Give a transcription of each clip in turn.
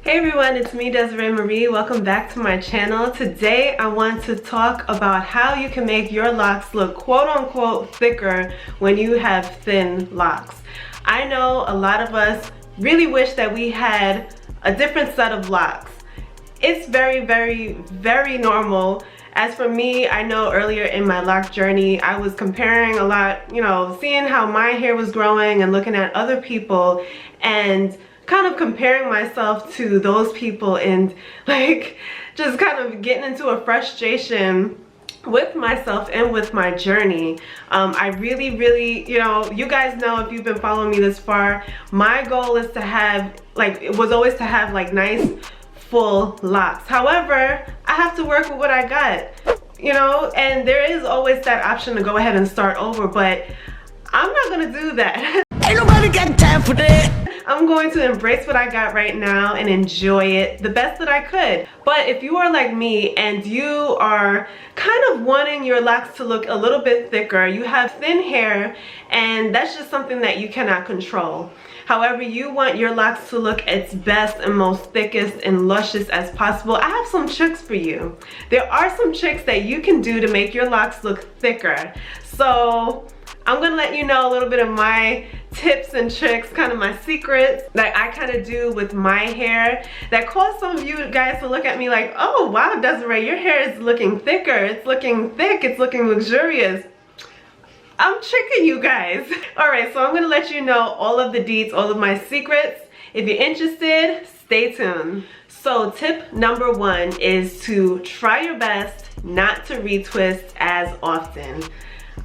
Hey everyone, it's me, Desiree Marie. Welcome back to my channel. Today I want to talk about how you can make your locks look quote-unquote thicker when you have thin locks. I know a lot of us really wish that we had a different set of locks. It's very normal. As for me, I know earlier in my lock journey, I was comparing a lot, seeing how my hair was growing and looking at other people and kind of comparing myself to those people and just kind of getting into a frustration with myself and with my journey. I really, you guys know if you've been following me this far, my goal is to have, it was always to have nice full locks. However, I have to work with what I got, and there is always that option to go ahead and start over, but I'm not gonna do that. Ain't nobody got time for that. I'm going to embrace what I got right now and enjoy it the best that I could. But if you are like me and you are kind of wanting your locks to look a little bit thicker, you have thin hair, and that's just something that you cannot control. However, you want your locks to look its best and most thickest and luscious as possible, I have some tricks for you. There are some tricks that you can do to make your locks look thicker. So I'm gonna let you know a little bit of my tips and tricks, kind of my secrets that I kind of do with my hair that cause some of you guys to look at me like, oh wow, Desiree, your hair is looking thicker, it's looking thick, it's looking luxurious. I'm tricking you guys. Alright, so I'm gonna let you know all of the deets, all of my secrets. If you're interested, stay tuned. So tip number one is to try your best not to retwist as often.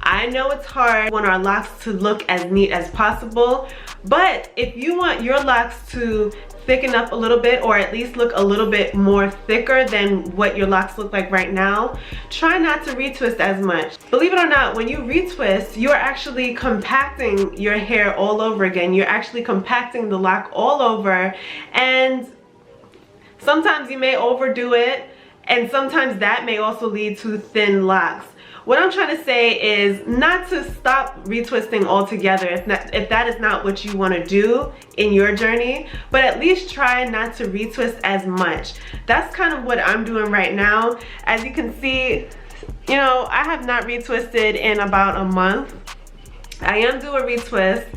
I know it's hard. We want our locks to look as neat as possible, but if you want your locks to thicken up a little bit or at least look a little bit more thicker than what your locks look like right now, try not to retwist as much. Believe it or not, when you retwist, you're actually compacting your hair all over again. You're actually compacting the lock all over, and sometimes you may overdo it, and sometimes that may also lead to thin locks. What I'm trying to say is not to stop retwisting altogether if that is not what you want to do in your journey, but at least try not to retwist as much. That's kind of what I'm doing right now. As you can see, I have not retwisted in about a month. I am due a retwist,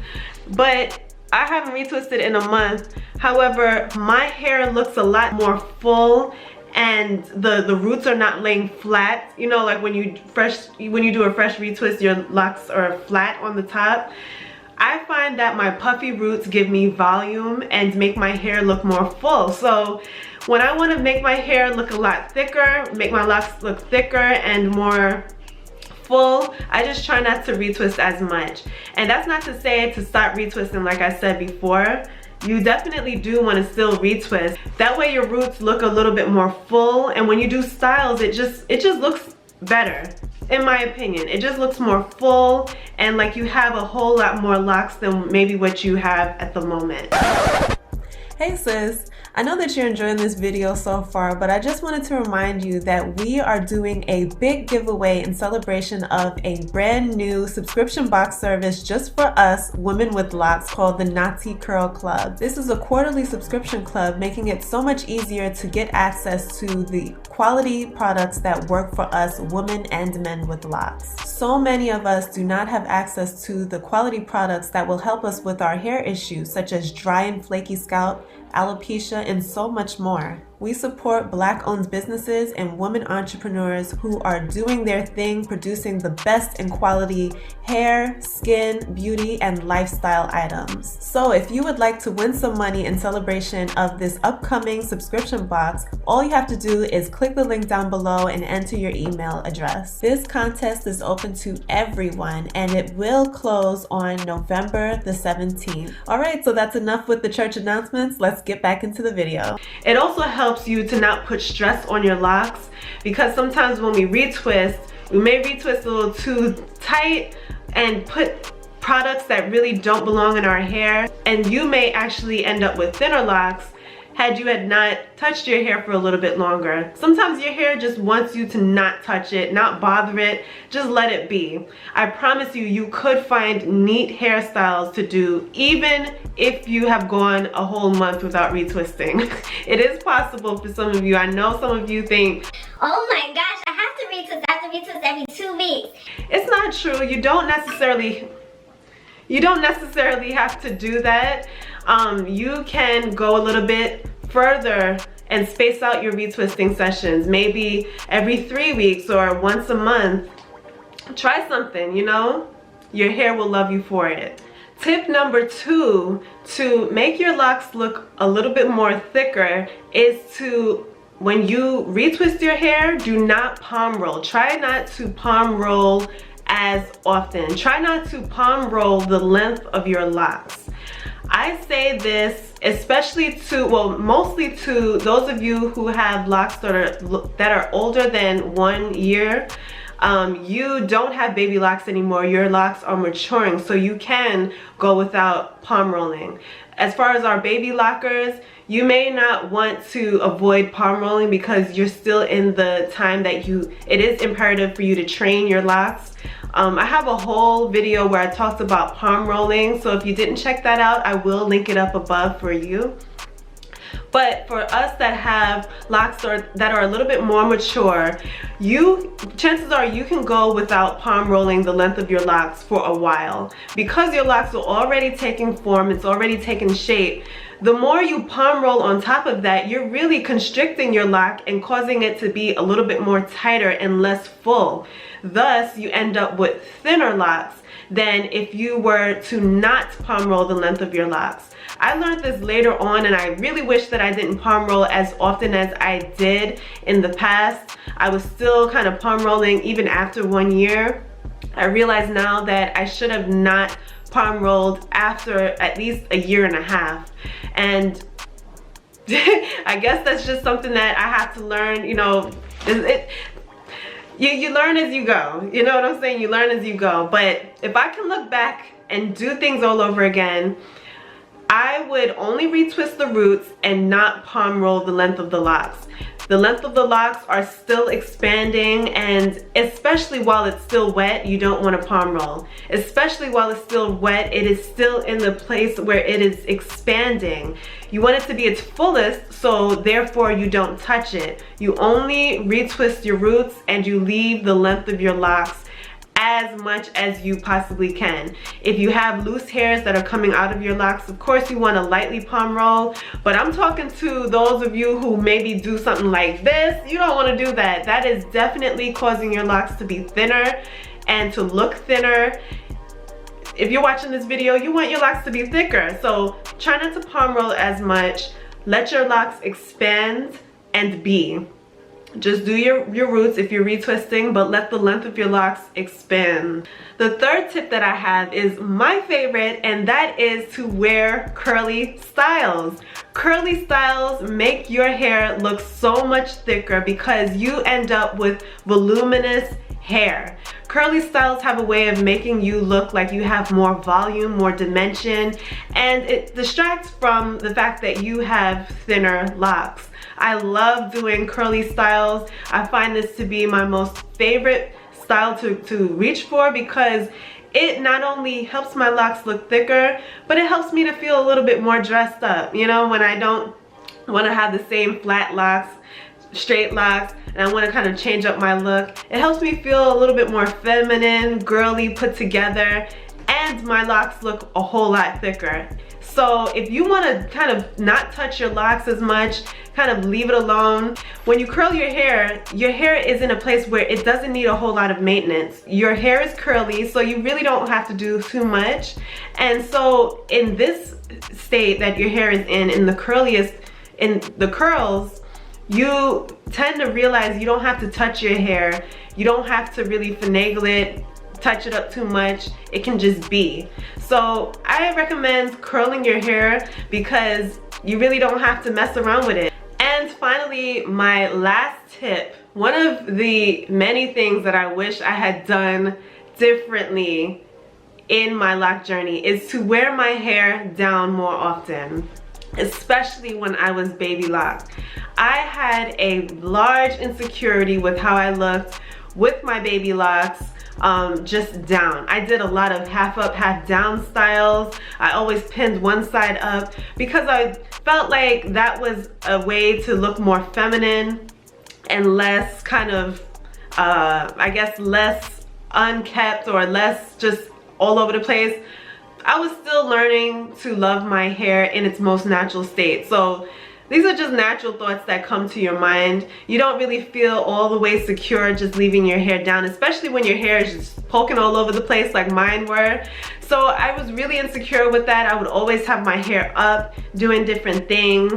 but I haven't retwisted in a month. However, my hair looks a lot more full and the roots are not laying flat. Like when you do a fresh retwist, your locks are flat on the top. I find that my puffy roots give me volume and make my hair look more full. So when I want to make my hair look a lot thicker, make my locks look thicker and more full, I just try not to retwist as much. And that's not to say to stop retwisting, like I said before. You definitely do want to still retwist. That way your roots look a little bit more full, and when you do styles, it just looks better. In my opinion, it just looks more full and like you have a whole lot more locks than maybe what you have at the moment. Hey sis, I know that you're enjoying this video so far, but I just wanted to remind you that we are doing a big giveaway in celebration of a brand new subscription box service just for us women with locks called the Naughty Curl Club. This is a quarterly subscription club, making it so much easier to get access to the quality products that work for us women and men with locks. So many of us do not have access to the quality products that will help us with our hair issues, such as dry and flaky scalp, alopecia, and so much more. We support Black-owned businesses and women entrepreneurs who are doing their thing, producing the best in quality hair, skin, beauty, and lifestyle items. So if you would like to win some money in celebration of this upcoming subscription box, all you have to do is click the link down below and enter your email address. This contest is open to everyone and it will close on November the 17th. Alright, so that's enough with the church announcements. Let's get back into the video. It also helps you to not put stress on your locks, because sometimes when we retwist, we may retwist a little too tight and put products that really don't belong in our hair, and you may actually end up with thinner locks had you had not touched your hair for a little bit longer. Sometimes your hair just wants you to not touch it, not bother it, just let it be. I promise you, you could find neat hairstyles to do even if you have gone a whole month without retwisting. It is possible for some of you. I know some of you think, oh my gosh, I have to retwist every 2 weeks. it's not true. You don't necessarily have to do that. You can go a little bit further and space out your retwisting sessions, maybe every 3 weeks or once a month. Try something, you know? Your hair will love you for it. Tip number 2 to make your locks look a little bit more thicker is to, when you retwist your hair, do not palm roll. Try not to palm roll as often. Try not to palm roll the length of your locks. I say this especially to, well, mostly to those of you who have locks that are older than 1 year. You don't have baby locks anymore. Your locks are maturing, so you can go without palm rolling. As far as our baby lockers, you may not want to avoid palm rolling because you're still in the time that it is imperative for you to train your locks. I have a whole video where I talked about palm rolling, so if you didn't check that out, I will link it up above for you. But for us that have locks that are a little bit more mature, chances are you can go without palm rolling the length of your locks for a while. Because your locks are already taking form, it's already taking shape, the more you palm roll on top of that, you're really constricting your lock and causing it to be a little bit more tighter and less full. Thus, you end up with thinner locks than if you were to not palm roll the length of your locks. I learned this later on, and I really wish that I didn't palm roll as often as I did in the past. I was still kind of palm rolling even after 1 year. I realize now that I should have not palm rolled after at least 1.5 years. And I guess that's just something that I have to learn, you know. You learn as you go, you know what I'm saying? You learn as you go. But if I can look back and do things all over again, I would only retwist the roots and not palm roll the length of the locks. The length of the locks are still expanding, and especially while it's still wet, you don't want to palm roll. Especially while it's still wet, it is still in the place where it is expanding. You want it to be its fullest, so therefore you don't touch it. You only retwist your roots and you leave the length of your locks as much as you possibly can. If you have loose hairs that are coming out of your locks, of course you want to lightly palm roll, but I'm talking to those of you who maybe do something like this. You don't want to do that. That is definitely causing your locks to be thinner and to look thinner. If you're watching this video, you want your locks to be thicker, so try not to palm roll as much. Let your locks expand and be. Just do your roots if you're retwisting, but let the length of your locks expand. The third tip that I have is my favorite, and that is to wear curly styles. Curly styles make your hair look so much thicker because you end up with voluminous hair. Curly styles have a way of making you look like you have more volume, more dimension, and it distracts from the fact that you have thinner locks. I love doing curly styles. I find this to be my most favorite style to reach for because it not only helps my locks look thicker, but it helps me to feel a little bit more dressed up. You know, when I don't want to have the same flat locks, straight locks, and I want to kind of change up my look. It helps me feel a little bit more feminine, girly, put together, and my locks look a whole lot thicker. So if you want to kind of not touch your locks as much, kind of leave it alone. When you curl your hair is in a place where it doesn't need a whole lot of maintenance. Your hair is curly, so you really don't have to do too much. And so in this state that your hair is in the curls, you tend to realize you don't have to touch your hair. You don't have to really finagle it, touch it up too much. It can just be. So I recommend curling your hair because you really don't have to mess around with it. And finally, my last tip, one of the many things that I wish I had done differently in my lock journey is to wear my hair down more often. especially when I was baby locked. I had a large insecurity with how I looked with my baby locks, just down. I did a lot of half up, half down styles. I always pinned one side up because I felt like that was a way to look more feminine and less kind of, I guess, less unkept or less just all over the place. I was still learning to love my hair in its most natural state. So these are just natural thoughts that come to your mind. You don't really feel all the way secure just leaving your hair down, especially when your hair is just poking all over the place like mine were. So I was really insecure with that. I would always have my hair up, doing different things.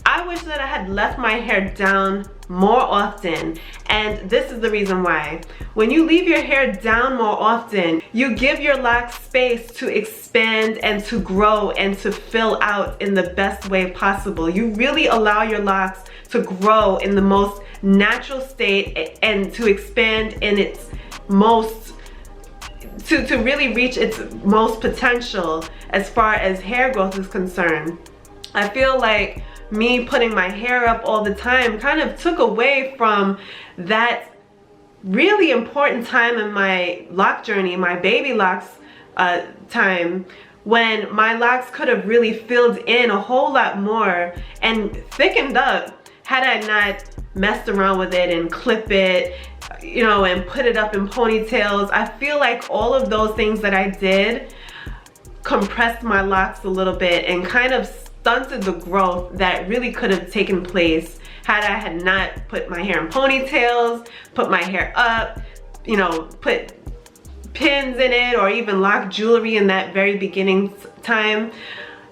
I wish that I had left my hair down more often, and this is the reason why. When you leave your hair down more often, you give your locks space to expand and to grow and to fill out in the best way possible. You really allow your locks to grow in the most natural state and to expand in its most, to really reach its most potential as far as hair growth is concerned. I feel like me putting my hair up all the time kind of took away from that really important time in my lock journey, my baby locks time, when my locks could have really filled in a whole lot more and thickened up had I not messed around with it and clip it, you know, and put it up in ponytails. I feel like all of those things that I did compressed my locks a little bit and kind of stunted the growth that really could have taken place had I had not put my hair in ponytails, put my hair up, you know, put pins in it, or even lock jewelry in that very beginning time.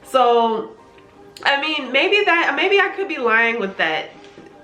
So I mean, maybe I could be lying with that,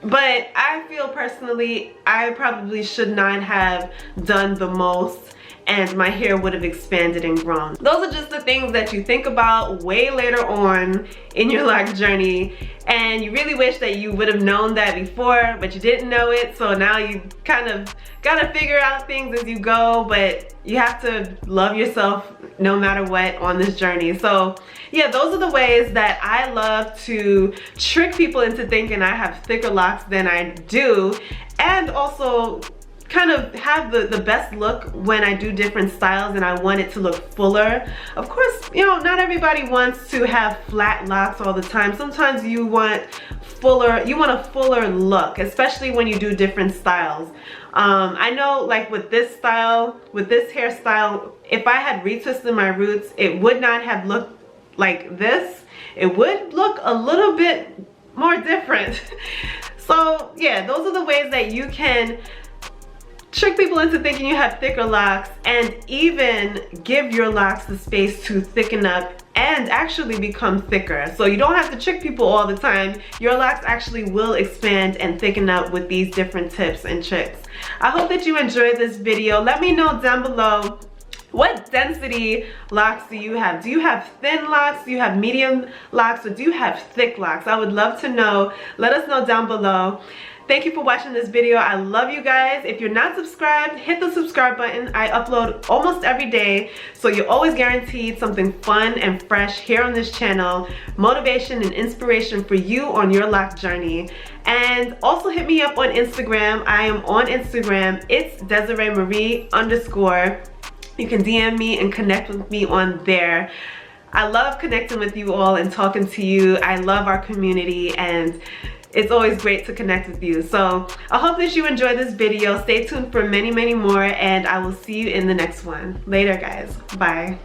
but I feel personally I probably should not have done the most, and my hair would have expanded and grown. Those are just the things that you think about way later on in your lock journey, and you really wish that you would have known that before, but you didn't know it, so now you kind of gotta figure out things as you go, but you have to love yourself no matter what on this journey. So yeah, those are the ways that I love to trick people into thinking I have thicker locks than I do, and also kind of have the best look when I do different styles and I want it to look fuller. Of course, you know, not everybody wants to have flat locks all the time. Sometimes you want a fuller look, especially when you do different styles. I know, like with this style, with this hairstyle, if I had retwisted my roots, it would not have looked like this. It would look a little bit more different. So yeah, those are the ways that you can trick people into thinking you have thicker locks, and even give your locks the space to thicken up and actually become thicker. So you don't have to trick people all the time. Your locks actually will expand and thicken up with these different tips and tricks. I hope that you enjoyed this video. Let me know down below, what density locks do you have? Do you have thin locks? Do you have medium locks? Or do you have thick locks? I would love to know. Let us know down below. Thank you for watching this video. I love you guys. If you're not subscribed, hit the subscribe button. I upload almost every day, so you're always guaranteed something fun and fresh here on this channel. Motivation and inspiration for you on your lock journey. And also hit me up on Instagram. I am on Instagram. It's Desiree Marie _ You can DM me and connect with me on there. I love connecting with you all and talking to you. I love our community, and it's always great to connect with you. So I hope that you enjoyed this video. Stay tuned for many, many more, and I will see you in the next one. Later, guys. Bye.